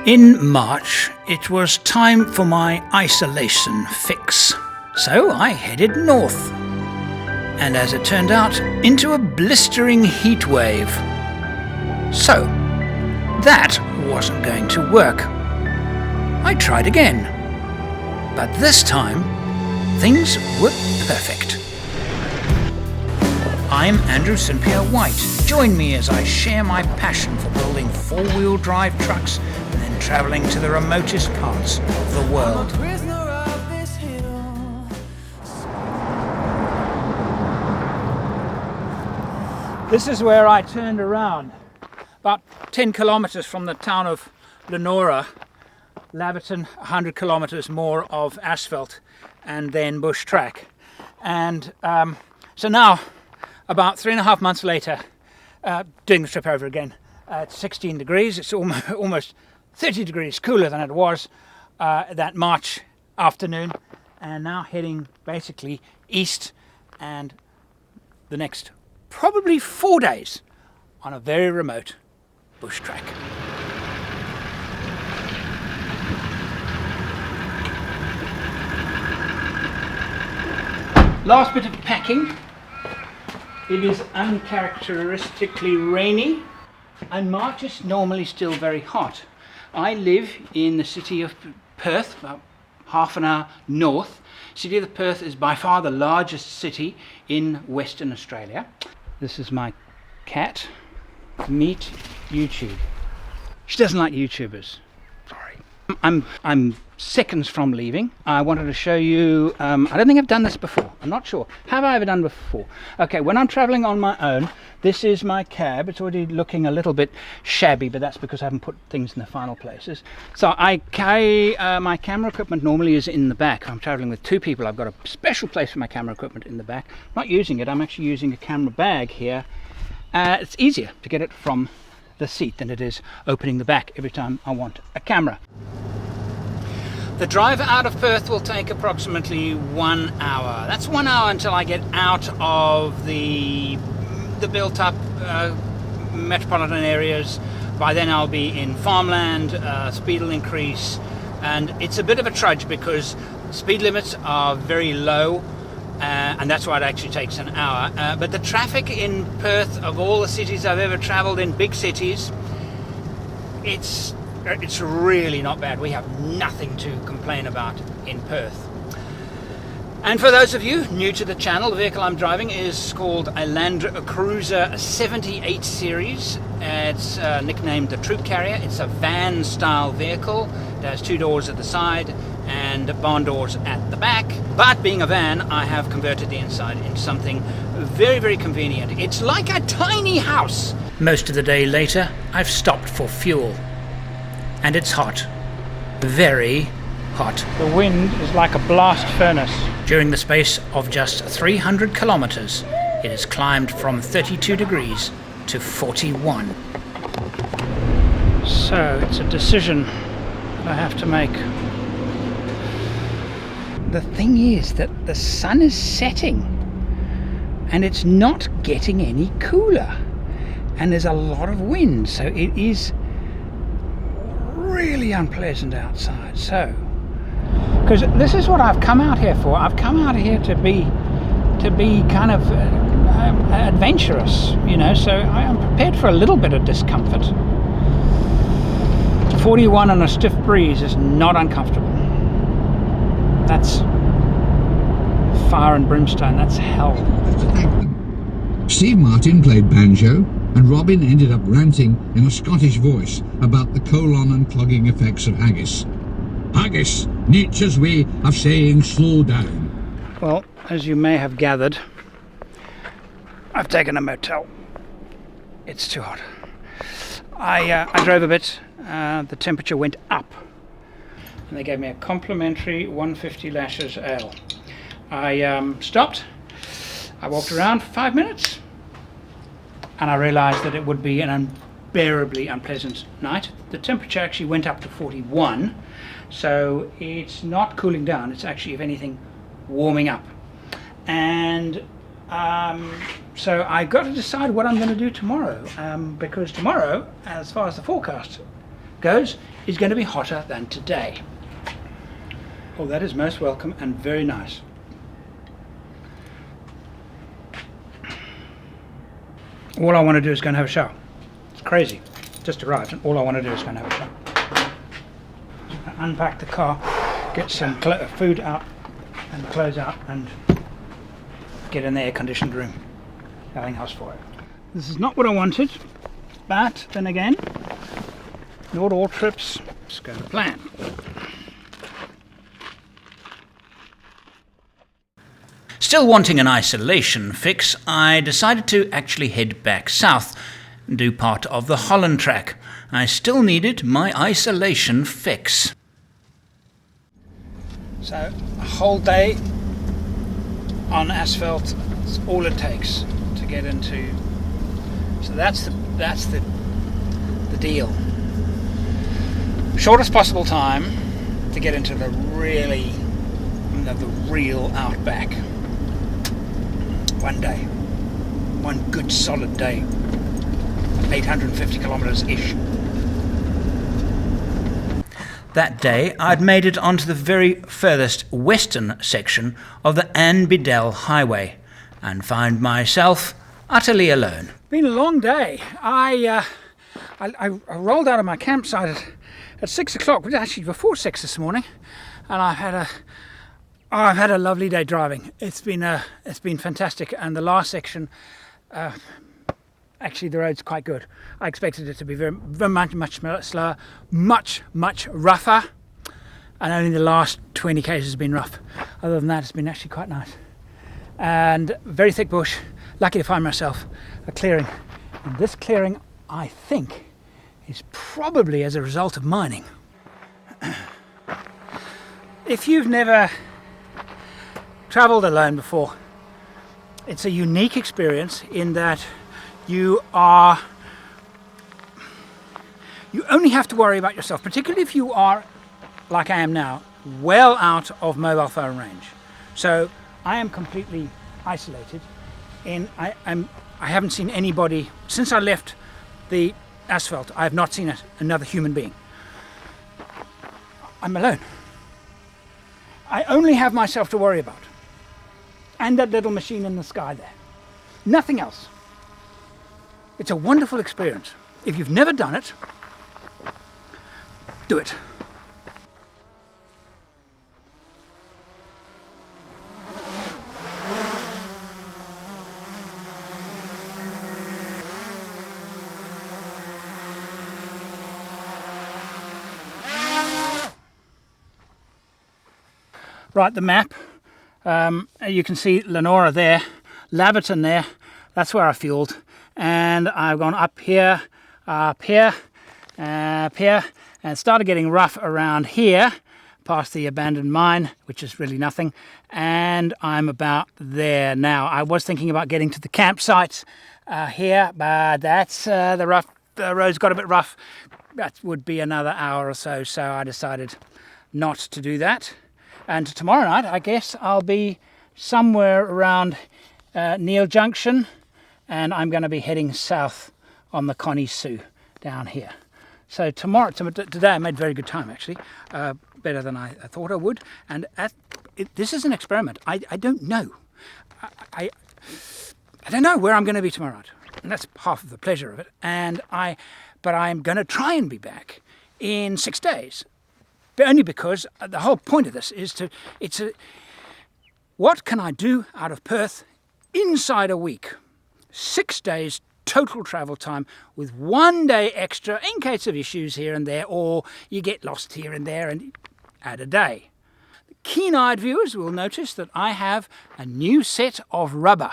In March, it was time for my isolation fix. So I headed north. And as it turned out, into a blistering heat wave. So, that wasn't going to work. I tried again. But this time, things were perfect. I'm Andrew St Pierre White. Join me as I share my passion for building four-wheel drive trucks and then travelling to the remotest parts of the world. This is where I turned around, about 10 kilometres from the town of Lenora, Laverton, 100 kilometres more of asphalt and then bush track. And so now, about 3.5 months later, doing the trip over again at 16 degrees. It's almost 30 degrees cooler than it was that March afternoon, and now heading basically east, and the next probably 4 days on a very remote bush track. Last bit of packing. It is uncharacteristically rainy, and March is normally still very hot. I live in the city of Perth, about half an hour north. City of Perth is by far the largest city in Western Australia. This is my cat. Meet YouTube. She doesn't like YouTubers. Sorry. I'm seconds from leaving. I wanted to show you, I don't think I've done this before. I'm not sure. Have I ever done before? Okay, when I'm traveling on my own, this is my cab. It's already looking a little bit shabby, but that's because I haven't put things in the final places. So I carry, my camera equipment normally is in the back. I'm traveling with two people. I've got a special place for my camera equipment in the back. I'm not using it. I'm actually using a camera bag here. It's easier to get it from the seat than it is opening the back every time I want a camera. The drive out of Perth will take approximately 1 hour. That's 1 hour until I get out of the built-up metropolitan areas. By then I'll be in farmland, speed will increase, and it's a bit of a trudge because speed limits are very low, and that's why it actually takes an hour. But the traffic in Perth, of all the cities I've ever travelled in, big cities, it's really not bad. We have nothing to complain about in Perth. And for those of you new to the channel, the vehicle I'm driving is called a Land Cruiser 78 series. It's nicknamed the Troopcarrier. It's a van style vehicle. It has two doors at the side and barn doors at the back. But being a van, I have converted the inside into something very, very convenient. It's like a tiny house. Most of the day later, I've stopped for fuel. And it's hot. Very hot. The wind is like a blast furnace. During the space of just 300 kilometers, it has climbed from 32 degrees to 41. So it's a decision that I have to make. The thing is that the sun is setting and it's not getting any cooler. And there's a lot of wind, so it is really unpleasant outside. So, because this is what I've come out here for. I've come out here to be kind of adventurous, you know, so I am prepared for a little bit of discomfort. 41 on a stiff breeze is not uncomfortable. That's fire and brimstone. That's hell. Steve Martin played banjo, and Robin ended up ranting in a Scottish voice about the colon and clogging effects of haggis. Haggis, nature's way of saying slow down. Well, as you may have gathered, I've taken a motel. It's too hot. I drove a bit, the temperature went up, and they gave me a complimentary 150 lashes ale. I stopped, I walked around for 5 minutes, and I realized that it would be an unbearably unpleasant night. The temperature actually went up to 41, so it's not cooling down, it's actually, if anything, warming up. And So I got to decide what I'm going to do tomorrow, because tomorrow, as far as the forecast goes, is going to be hotter than today. Oh, that is most welcome and very nice. All I want to do is go and have a shower. It's crazy. Just arrived and all I want to do is go and have a shower. Unpack the car, get some food out and clothes out, and get in the air-conditioned room. Nothing else for it. This is not what I wanted, but then again, not all trips go to plan. Still wanting an isolation fix, I decided to actually head back south and do part of the Holland track. I still needed my isolation fix. So a whole day on asphalt is all it takes to get into. So that's the deal. Shortest possible time to get into the real outback. One day, one good solid day, 850 kilometers-ish. That day I'd made it onto the very furthest western section of the Anne Beadell Highway and found myself utterly alone. Been a long day. I rolled out of my campsite at 6 o'clock, but actually before 6 this morning, and I've had a lovely day driving. It's been fantastic, and the last section, actually the road's quite good. I expected it to be very much slower, much rougher, and only the last 20 k's has been rough. Other than that, it's been actually quite nice. And very thick bush. Lucky to find myself a clearing. And this clearing, I think, is probably as a result of mining. If you've never travelled alone before, it's a unique experience in that you only have to worry about yourself, particularly if you are, like I am now, well out of mobile phone range. So I am completely isolated, and I haven't seen anybody since I left the asphalt. I have not seen another human being. I'm alone. I only have myself to worry about. And that little machine in the sky there. Nothing else. It's a wonderful experience. If you've never done it, do it. Right, the map. You can see Lenora there, Laverton there, that's where I fueled, and I've gone up here, and started getting rough around here, past the abandoned mine, which is really nothing, and I'm about there now. I was thinking about getting to the campsite here, but that's the road's got a bit rough. That would be another hour or so, so I decided not to do that. And tomorrow night, I guess I'll be somewhere around Neale Junction, and I'm going to be heading south on the Connie Sue down here. So today I made very good time, actually, better than I thought I would. And this is an experiment. I don't know. I don't know where I'm going to be tomorrow night, and that's half of the pleasure of it. But I'm going to try and be back in 6 days. But only because the whole point of this is what can I do out of Perth inside a week? 6 days total travel time with 1 day extra in case of issues here and there, or you get lost here and there, and add a day. The keen-eyed viewers will notice that I have a new set of rubber.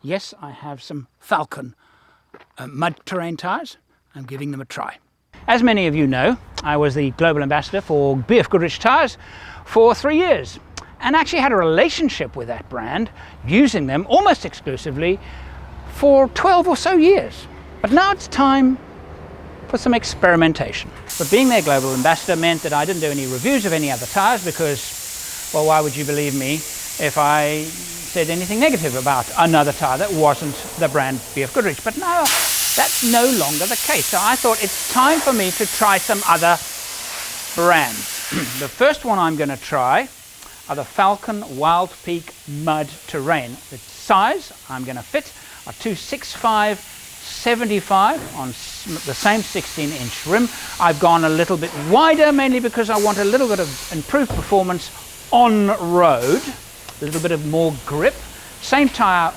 Yes, I have some Falcon mud terrain tyres. I'm giving them a try. As many of you know, I was the global ambassador for BF Goodrich tyres for 3 years, and actually had a relationship with that brand, using them almost exclusively for 12 or so years. But now it's time for some experimentation. But being their global ambassador meant that I didn't do any reviews of any other tyres because, well, why would you believe me if I said anything negative about another tyre that wasn't the brand BF Goodrich. But no, that's no longer the case. So I thought it's time for me to try some other brands. The first one I'm going to try are the Falcon Wild Peak Mud Terrain. The size I'm going to fit are 265/75 on the same 16-inch rim. I've gone a little bit wider, mainly because I want a little bit of improved performance on road, a little bit of more grip. Same tyre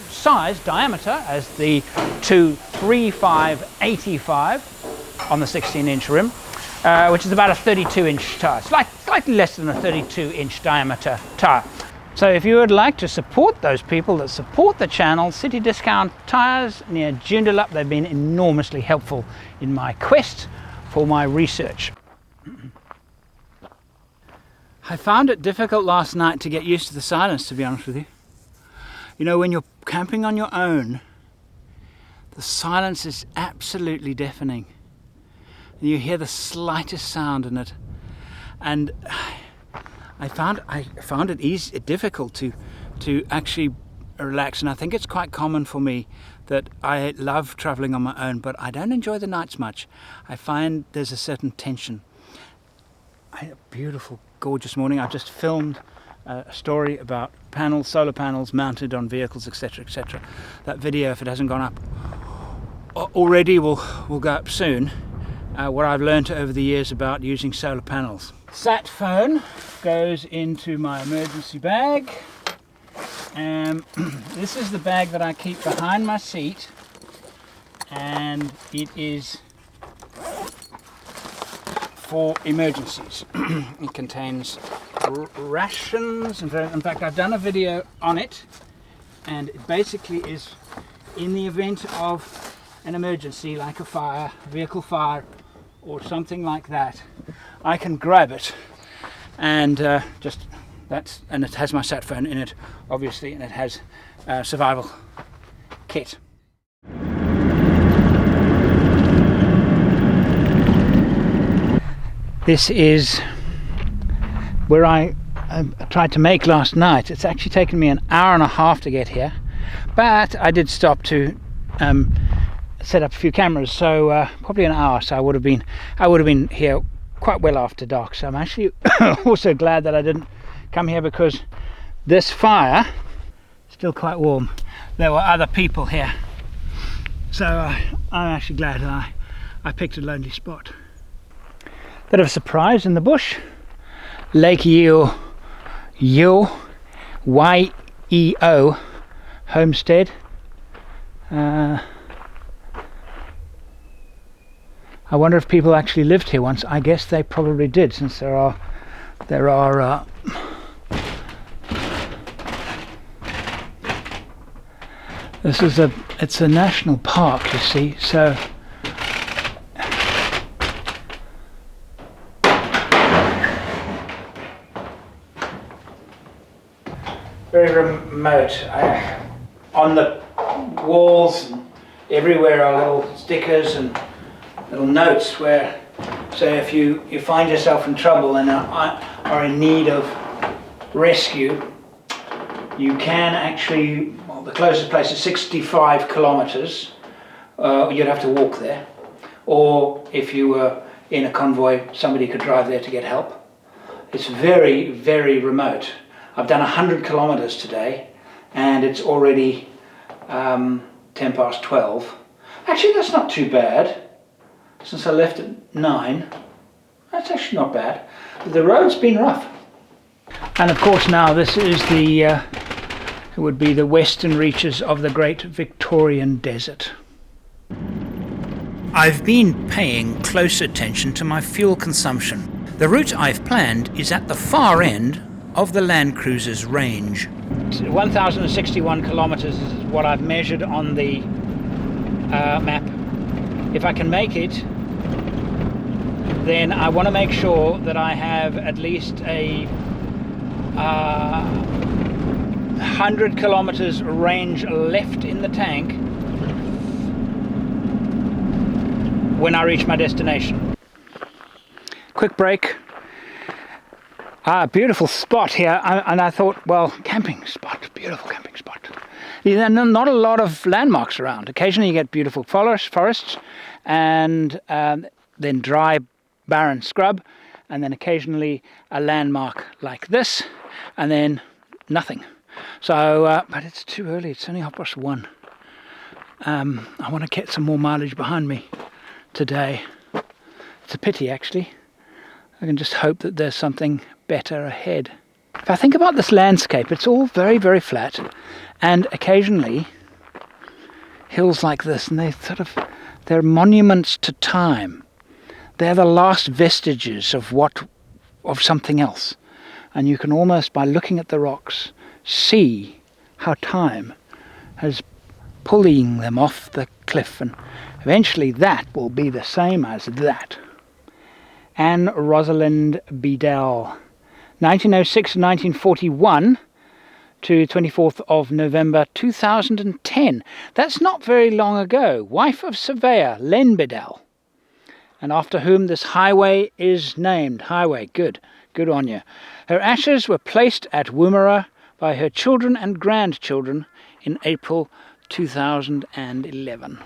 size, diameter as the 235/85 on the 16-inch rim, which is about a 32-inch tyre, slightly less than a 32-inch diameter tyre. So if you would like to support those people that support the channel, City Discount Tyres near Joondalup, they've been enormously helpful in my quest for my research. I found it difficult last night to get used to the silence, to be honest with you. You know, when you're camping on your own, the silence is absolutely deafening. And you hear the slightest sound in it. And I found it difficult to actually relax, and I think it's quite common for me that I love traveling on my own, but I don't enjoy the nights much. I find there's a certain tension. I had a beautiful, gorgeous morning. I just filmed a story about solar panels mounted on vehicles, etc., etc. That video, if it hasn't gone up already, will go up soon. What I've learned over the years about using solar panels. Sat phone goes into my emergency bag. This is the bag that I keep behind my seat, and it is for emergencies. It contains rations. In fact, I've done a video on it, and it basically is in the event of an emergency like a fire, vehicle fire, or something like that, I can grab it, and and it has my sat phone in it, obviously, and it has a survival kit. This is where I tried to make last night. It's actually taken me an hour and a half to get here, but I did stop to set up a few cameras, so probably an hour. So I would have been here quite well after dark. So I'm actually also glad that I didn't come here, because this fire is still quite warm. There were other people here, so I'm actually glad that I picked a lonely spot. Bit of a surprise in the bush. Lake Yeo, Y-E-O homestead. I wonder if people actually lived here once. I guess they probably did, since there are it's a national park, you see, so very remote. On the walls and everywhere are little stickers and little notes where, so if you find yourself in trouble and are in need of rescue, you can actually, well, the closest place is 65 kilometers. You'd have to walk there, or if you were in a convoy, somebody could drive there to get help. It's very, very remote. I've done 100 kilometers today, and it's already 12:10. Actually, that's not too bad. Since I left at 9, that's actually not bad. But the road's been rough. And of course now this is it would be the western reaches of the Great Victorian Desert. I've been paying close attention to my fuel consumption. The route I've planned is at the far end of the Land Cruiser's range. 1,061 kilometers is what I've measured on the map. If I can make it, then I want to make sure that I have at least a 100 kilometers range left in the tank when I reach my destination. Quick break. Beautiful spot here, and I thought, well, camping spot, beautiful. beautiful camping spot. There are not a lot of landmarks around. Occasionally you get beautiful forests and then dry, barren scrub, and then occasionally a landmark like this, and then nothing. So, but it's too early. It's only 1:30. I want to get some more mileage behind me today. It's a pity, actually. I can just hope that there's something better ahead. If I think about this landscape, it's all very, very flat, and occasionally hills like this, and they're monuments to time. They're the last vestiges of something else, and you can almost, by looking at the rocks, see how time has pulling them off the cliff, and eventually that will be the same as that. Anne Beadell, 1906 to 1941 to 24th of November 2010. That's not very long ago. Wife of surveyor Len Beadell, and after whom this highway is named. Highway, good on you. Her ashes were placed at Woomera by her children and grandchildren in April 2011.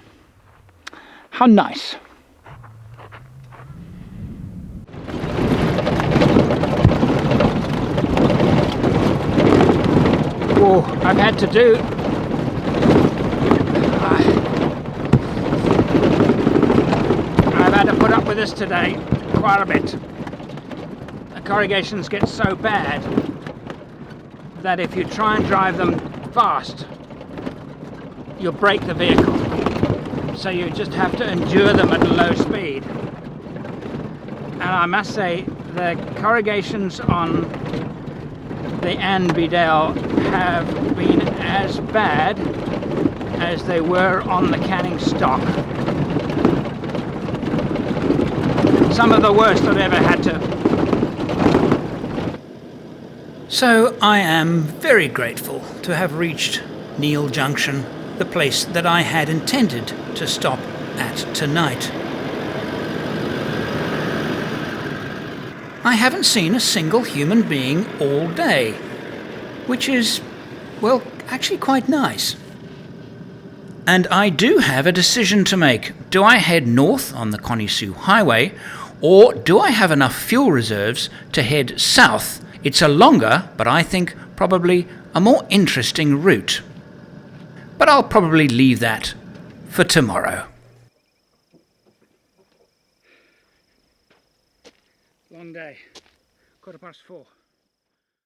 How nice. Oh, I've had to do I've had to put up with this today quite a bit. The corrugations get so bad that if you try and drive them fast, you'll break the vehicle. So you just have to endure them at a low speed. And I must say, the corrugations on the Anne Beadell have been as bad as they were on the Canning stock. Some of the worst I've ever had to. So I am very grateful to have reached Neale Junction, the place that I had intended to stop at tonight. I haven't seen a single human being all day, which is, well, actually quite nice. And I do have a decision to make. Do I head north on the Conisou Highway, or do I have enough fuel reserves to head south? It's a longer, but I think probably a more interesting route. But I'll probably leave that for tomorrow. Long day, 4:15.